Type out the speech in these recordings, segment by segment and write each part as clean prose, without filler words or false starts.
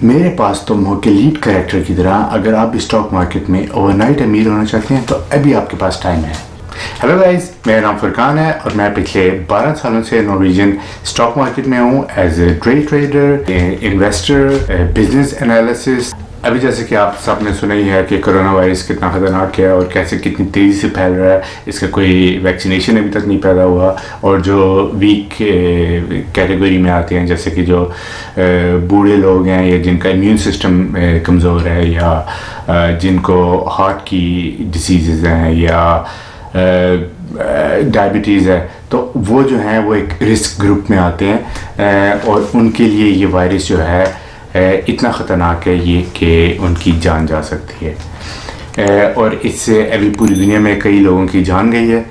میرے پاس تم ہو کہ لیڈ کریکٹر کی طرح اگر آپ اسٹاک مارکیٹ میں اوور نائٹ امیر ہونا چاہتے ہیں تو ابھی آپ کے پاس ٹائم ہے. ہیلو گائز، میرا نام فرقان ہے اور میں پچھلے 12 سالوں سے نارویجن اسٹاک مارکیٹ میں ہوں as a trader, investor, business analysis. ابھی جیسے کہ آپ سب نے سنا ہی ہے کہ کرونا وائرس کتنا خطرناک ہے اور کیسے کتنی تیزی سے پھیل رہا ہے. اس کا کوئی ویکسینیشن ابھی تک نہیں پیدا ہوا، اور جو ویک کیٹیگری میں آتے ہیں جیسے کہ جو بوڑھے لوگ ہیں یا جن کا امیون سسٹم کمزور ہے یا جن کو ہارٹ کی ڈیزیزز ہیں یا ڈائبٹیز ہے، تو وہ جو ہیں وہ ایک رسک گروپ میں آتے ہیں اور ان کے لیے یہ وائرس جو ہے اتنا خطرناک ہے یہ کہ ان کی جان جا سکتی ہے، اور اس سے ابھی پوری دنیا میں کئی لوگوں کی جان گئی ہے.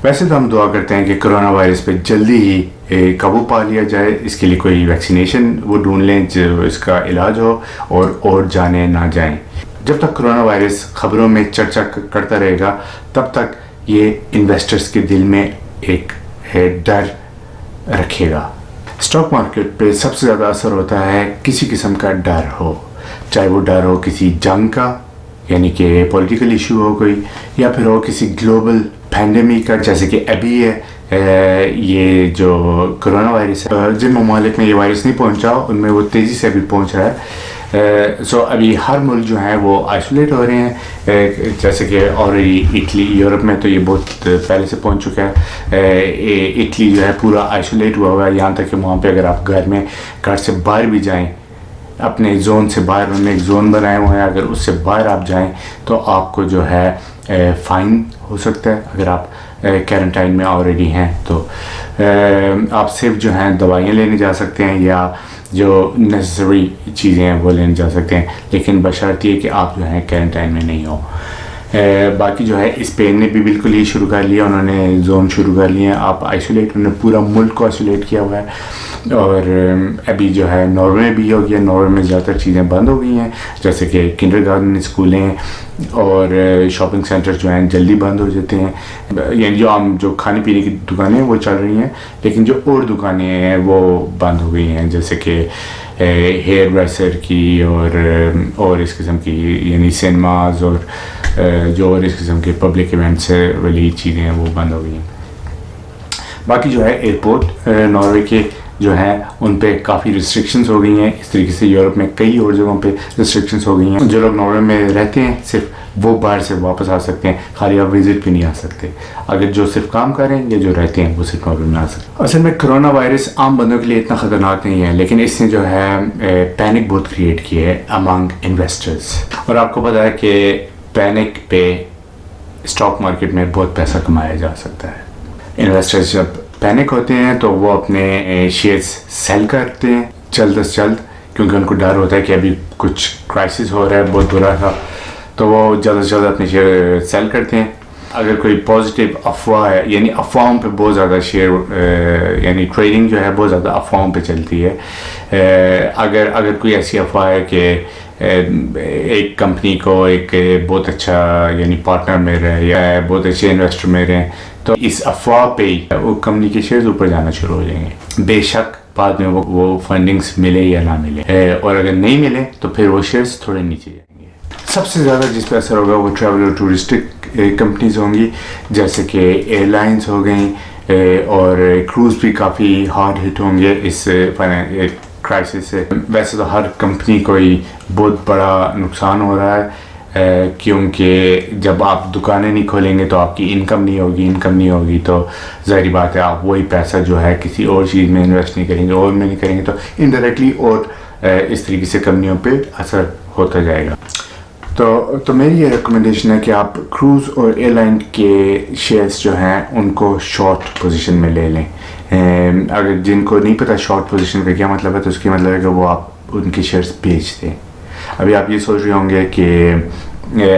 ویسے تو ہم دعا کرتے ہیں کہ کرونا وائرس پہ جلدی ہی قابو پا لیا جائے، اس کے لیے کوئی ویکسینیشن وہ ڈھونڈ لیں جو اس کا علاج ہو اور جانیں نہ جائیں. جب تک کرونا وائرس خبروں میں چرچا کرتا رہے گا تب تک یہ انویسٹرز کے دل میں ایک ڈر رکھے گا. اسٹاک مارکیٹ پہ سب سے زیادہ اثر ہوتا ہے کسی قسم کا ڈر ہو، چاہے وہ ڈر ہو کسی جنگ کا یعنی کہ پولیٹیکل ایشو ہو کوئی، یا پھر ہو کسی گلوبل پینڈیمک کا جیسے کہ ابھی ہے یہ جو کرونا وائرس ہے. جن ممالک میں یہ وائرس نہیں پہنچا ان میں وہ تیزی سے ابھی پہنچ رہا ہے. سو ابھی ہر ملک جو ہیں وہ آئسولیٹ ہو رہے ہیں، جیسے کہ آلریڈی اٹلی، یورپ میں تو یہ بہت پہلے سے پہنچ چکا ہے. اٹلی جو ہے پورا آئسولیٹ ہوا ہوا ہے، یہاں تک کہ وہاں پہ اگر آپ گھر سے باہر بھی جائیں، اپنے زون سے باہر انہوں نے ایک زون بنائے ہوئے ہیں، اگر اس سے باہر آپ جائیں تو آپ کو جو ہے فائن ہو سکتا ہے. اگر آپ کوارنٹائن میں آلریڈی ہیں تو آپ صرف جو ہیں دوائیاں لینے جا سکتے ہیں یا جو نیسسری چیزیں ہیں وہ لینے جا سکتے ہیں، لیکن بشرط یہ کہ آپ جو ہیں کوارنٹائن میں نہیں ہو. باقی جو ہے اسپین نے بھی بالکل ہی شروع کر لیا، انہوں نے زون شروع کر لیے ہیں. آپ آئسولیٹ، انہوں نے پورا ملک کو آئسولیٹ کیا ہوا ہے. اور ابھی جو ہے ناروے میں بھی ہو گیا، ناروے میں زیادہ تر چیزیں بند ہو گئی ہیں جیسے کہ کنڈر گارڈن اسکولیں اور شاپنگ سینٹر جو ہیں جلدی بند ہو جاتے ہیں. یعنی جو کھانے پینے کی دکانیں وہ چل رہی ہیں، لیکن جو اور دکانیں ہیں وہ بند ہو گئی ہیں جیسے کہ ہیئر ڈریسر کی اور اس قسم کی یعنی سینماز اور جو اور اس قسم کے پبلک ایونٹس والی چیزیں ہیں وہ بند ہو گئی ہیں. باقی جو ہے ایئرپورٹ ناروے کے جو ہیں ان پہ کافی ریسٹرکشنز ہو گئی ہیں. اس طریقے سے یورپ میں کئی اور جگہوں پہ ریسٹرکشنز ہو گئی ہیں. جو لوگ ناروے میں رہتے ہیں صرف وہ باہر سے واپس آ سکتے ہیں، خالی آپ وزٹ بھی نہیں آ سکتے. اگر جو صرف کام کریں یا جو رہتے ہیں وہ صرف ناروے میں آ سکتے. اصل میں کرونا وائرس عام بندوں کے لیے اتنا خطرناک نہیں ہے، لیکن اس نے جو ہے پینک بہت کریٹ کی ہے امانگ انویسٹرز. اور آپ کو پتا ہے کہ پینک پہ اسٹاک مارکیٹ میں بہت پیسہ کمایا جا سکتا ہے. انویسٹرز جب پینک ہوتے ہیں تو وہ اپنے شیئرز سیل کرتے ہیں جلد از جلد، کیونکہ ان کو ڈر ہوتا ہے کہ ابھی کچھ کرائسس ہو رہا ہے بہت برا تھا، تو وہ جلد از جلد اپنے شیئر سیل کرتے ہیں. اگر کوئی پازیٹیو افواہ ہے، یعنی افواہوں پہ بہت زیادہ شیئر یعنی ٹریڈنگ جو ہے بہت زیادہ افواہوں پہ چلتی ہے. اگر کوئی ایسی افواہ ہے کہ ایک کمپنی کو ایک بہت اچھا یعنی پارٹنر مل رہا ہے یا بہت اچھے انویسٹر مل رہے ہیں، تو اس افواہ پہ ہی وہ کمپنی کے شیئرز اوپر جانا شروع ہو جائیں گے. بے شک بعد میں وہ فنڈنگز ملے یا نہ ملے، اور اگر نہیں ملے تو پھر وہ شیئرز تھوڑے نیچے جائیں گے. سب سے زیادہ جس پہ اثر ہوگا وہ ٹریول اور ٹورسٹک کمپنیز ہوں گی، جیسے کہ ایئر لائنز ہو گئیں، اور کروز بھی کافی ہارڈ ہٹ ہوں گے اس کرائسس سے. ویسے تو ہر کمپنی کو ہی بہت بڑا نقصان ہو رہا ہے، کیونکہ جب آپ دکانیں نہیں کھولیں گے تو آپ کی انکم نہیں ہوگی تو ظاہری بات ہے آپ وہی پیسہ جو ہے کسی اور چیز میں انویسٹ نہیں کریں گے، اور میں نہیں کریں گے تو انڈائریکٹلی اور اس طریقے سے کمپنیوں پہ اثر ہوتا جائے گا. تو میری یہ ریکمنڈیشن ہے کہ آپ کروز اور ایئر لائن کے شیئرز جو ہیں ان کو شارٹ پوزیشن میں لے لیں. اگر جن کو نہیں پتہ شارٹ پوزیشن کا کیا مطلب ہے تو اس کی مطلب ہے کہ وہ آپ ان کے شیئرز بیچ دیں. ابھی آپ یہ سوچ رہے ہوں گے کہ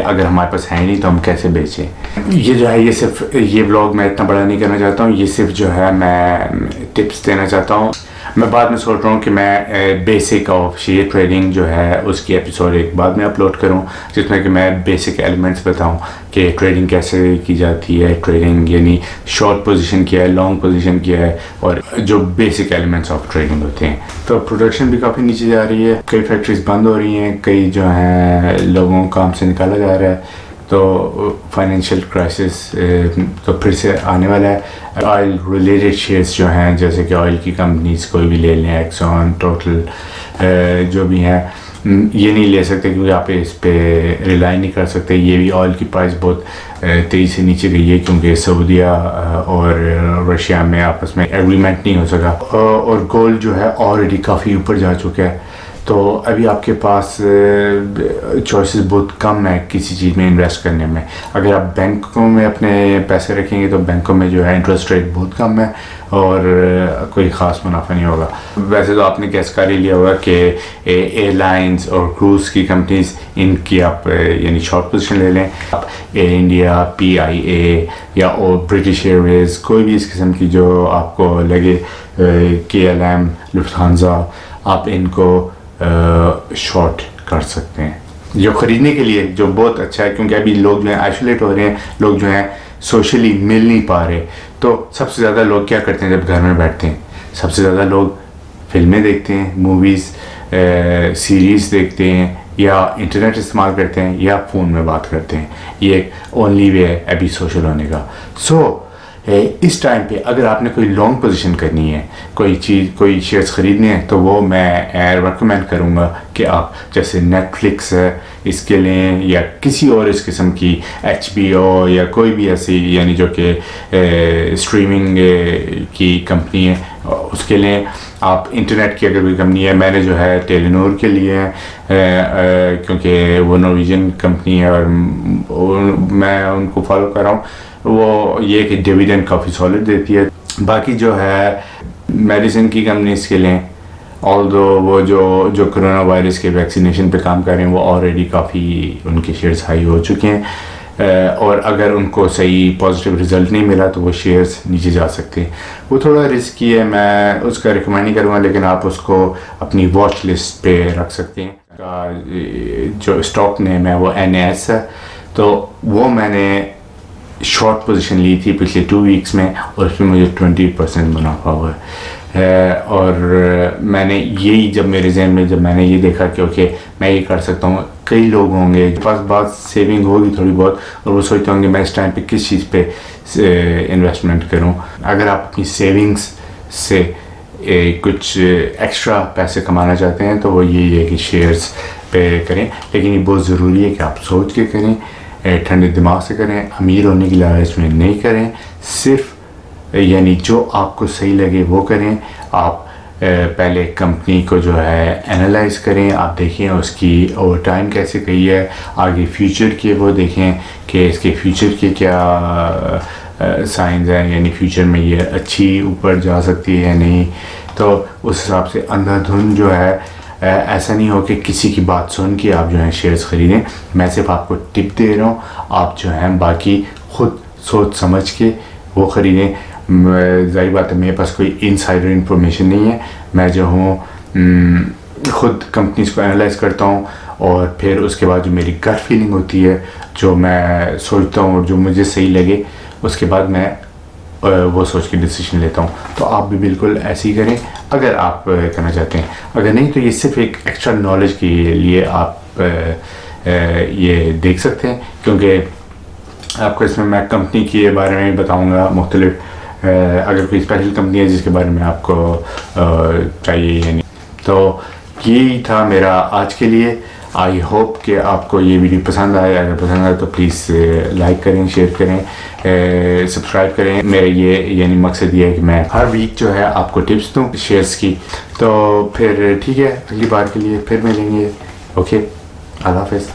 اگر ہمارے پاس ہے نہیں تو ہم کیسے بیچیں. یہ جو ہے یہ صرف یہ ولاگ میں اتنا بڑا نہیں کرنا چاہتا ہوں، یہ صرف جو ہے میں ٹپس دینا چاہتا ہوں. میں بعد میں سوچ رہا ہوں کہ میں بیسک آف شیئر ٹریڈنگ جو ہے اس کی ایپیسوڈ ایک بعد میں اپلوڈ کروں، جس میں کہ میں بیسک ایلیمنٹس بتاؤں کہ ٹریڈنگ کیسے کی جاتی ہے، ٹریڈنگ یعنی شارٹ پوزیشن کیا ہے، لانگ پوزیشن کیا ہے، اور جو بیسک ایلیمنٹس آف ٹریڈنگ ہوتے ہیں. تو پروڈکشن بھی کافی نیچے جا رہی ہے، کئی فیکٹریز بند ہو رہی ہیں، کئی جو ہیں لوگوں کو کام سے نکالا جا رہا ہے. تو فائنینشیل کرائسس تو پھر سے آنے والا ہے. آئل ریلیٹڈ شیئرس جو ہیں جیسے کہ آئل کی کمپنیز کوئی بھی لے لیں، ایکسون، ٹوٹل، جو بھی ہیں، یہ نہیں لے سکتے کیونکہ آپ اس پہ ریلائی نہیں کر سکتے. یہ بھی آئل کی پرائس بہت تیزی سے نیچے گئی ہے کیونکہ سعودیہ اور رشیا میں آپس میں ایگریمنٹ نہیں ہو سکا. اور گولڈ جو ہے آلریڈی کافی اوپر جا چکا ہے. تو ابھی آپ کے پاس چوائسز بہت کم ہے کسی چیز میں انویسٹ کرنے میں. اگر آپ بینکوں میں اپنے پیسے رکھیں گے تو بینکوں میں جو ہے انٹرسٹ ریٹ بہت کم ہے اور کوئی خاص منافع نہیں ہوگا. ویسے تو آپ نے گیس کر ہی لیا ہوگا کہ ایئر لائنز اور کروز کی کمپنیز، ان کی آپ یعنی شارٹ پوزیشن لے لیں. آپ ایئر انڈیا، PIA یا اور برٹش ایئر ویز، کوئی بھی اس قسم کی جو آپ کو لگے، KLM، لفٹھانزا، آپ ان کو شارٹ کر سکتے ہیں جو خریدنے کے لیے، جو بہت اچھا ہے کیونکہ ابھی لوگ جو ہیں آئسولیٹ ہو رہے ہیں، لوگ جو ہیں سوشلی مل نہیں پا رہے. تو سب سے زیادہ لوگ کیا کرتے ہیں جب گھر میں بیٹھتے ہیں؟ سب سے زیادہ لوگ فلمیں دیکھتے ہیں، موویز، سیریز دیکھتے ہیں، یا انٹرنیٹ استعمال کرتے ہیں، یا فون میں بات کرتے ہیں. یہ ایک اونلی وے ہے ابھی سوشل ہونے کا. اس ٹائم پہ اگر آپ نے کوئی لانگ پوزیشن کرنی ہے، کوئی شیئرز خریدنے ہیں، تو وہ میں ریکمینڈ کروں گا کہ آپ جیسے نیٹ فلکس ہے اس کے لیں، یا کسی اور اس قسم کی HBO یا کوئی بھی ایسی یعنی جو کہ اسٹریمنگ کی کمپنی ہے اس کے لیں. آپ انٹرنیٹ کی اگر کوئی کمپنی ہے، میں نے جو ہے ٹیلی نور کے لیے کیونکہ وہ نارویجن کمپنی ہے اور میں ان کو فالو کر رہا ہوں. وہ یہ کہ ڈیویڈنڈ کافی سالڈ دیتی ہے. باقی جو ہے میڈیسن کی کمپنیز کے لیں، آلدو وہ جو کرونا وائرس کے ویکسینیشن پہ کام کر رہے ہیں وہ آلریڈی کافی ان کے شیئرز ہائی ہو چکے ہیں، اور اگر ان کو صحیح پازیٹیو رزلٹ نہیں ملا تو وہ شیئرز نیچے جا سکتے ہیں. وہ تھوڑا رسکی ہے، میں اس کا ریکمینڈ نہیں کروں گا، لیکن آپ اس کو اپنی واچ لسٹ پہ رکھ سکتے ہیں. جو اسٹاک نیم ہے وہ NAS ہے. تو وہ میں نے شارٹ پوزیشن لی تھی پچھلے 2 ویکس میں، اور اس میں مجھے 20% منافع ہوا ہے. اور میں نے یہی جب میرے ذہن میں جب میں نے یہ دیکھا کہ اوکے میں یہ کر سکتا ہوں، کئی لوگ ہوں گے پاس بات سیونگ ہوگی تھوڑی بہت، اور وہ سوچتے ہوں گے میں اس ٹائم پہ کس چیز پہ انویسٹمنٹ کروں. اگر آپ اپنی سیونگس سے کچھ ایکسٹرا پیسے کمانا چاہتے ہیں تو وہ یہی ہے کہ شیئرز پہ کریں، لیکن یہ بہت ضروری ہے کہ آپ سوچ کے کریں، ٹھنڈے دماغ سے کریں، امیر ہونے کی لالچ میں نہیں کریں. صرف یعنی جو آپ کو صحیح لگے وہ کریں. آپ پہلے کمپنی کو جو ہے انالائز کریں، آپ دیکھیں اس کی اوور ٹائم کیسے گئی ہے، آگے فیوچر کے وہ دیکھیں کہ اس کے فیوچر کے کیا سائنز ہیں، یعنی فیوچر میں یہ اچھی اوپر جا سکتی ہے یا نہیں. تو اس حساب سے اندھا دھند جو ہے ایسا نہیں ہو کہ کسی کی بات سن کے آپ جو ہیں شیئرز خریدیں. میں صرف آپ کو ٹپ دے رہا ہوں، آپ جو ہیں باقی خود سوچ سمجھ کے وہ خریدیں. ظاہر بات ہے میرے پاس کوئی انسائڈر انفارمیشن نہیں ہے، میں جو ہوں خود کمپنیز کو انالائز کرتا ہوں، اور پھر اس کے بعد جو میری گٹ فیلنگ ہوتی ہے، جو میں سوچتا ہوں اور جو مجھے صحیح لگے، اس کے بعد میں وہ سوچ کے ڈیسیشن لیتا ہوں. تو آپ بھی بالکل ایسے ہی کریں اگر آپ کرنا چاہتے ہیں. اگر نہیں تو یہ صرف ایک ایکسٹرا نالج کے لیے آپ یہ دیکھ سکتے ہیں، کیونکہ آپ کو اس میں کمپنی کے بارے میں بتاؤں گا مختلف، اگر کوئی اسپیشل کمپنی ہے جس کے بارے میں آپ کو چاہیے یا نہیں. تو یہی تھا میرا آج کے لیے. آئی ہوپ کہ آپ کو یہ ویڈیو پسند آئے. اگر پسند آئے تو پلیز لائک کریں، شیئر کریں، سبسکرائب کریں. میرا یہ یعنی مقصد یہ ہے کہ میں ہر ویک جو ہے آپ کو ٹپس دوں شیئرز کی. تو پھر ٹھیک ہے، اگلی بار کے لیے پھر ملیں گے. اوکے، اللہ حافظ.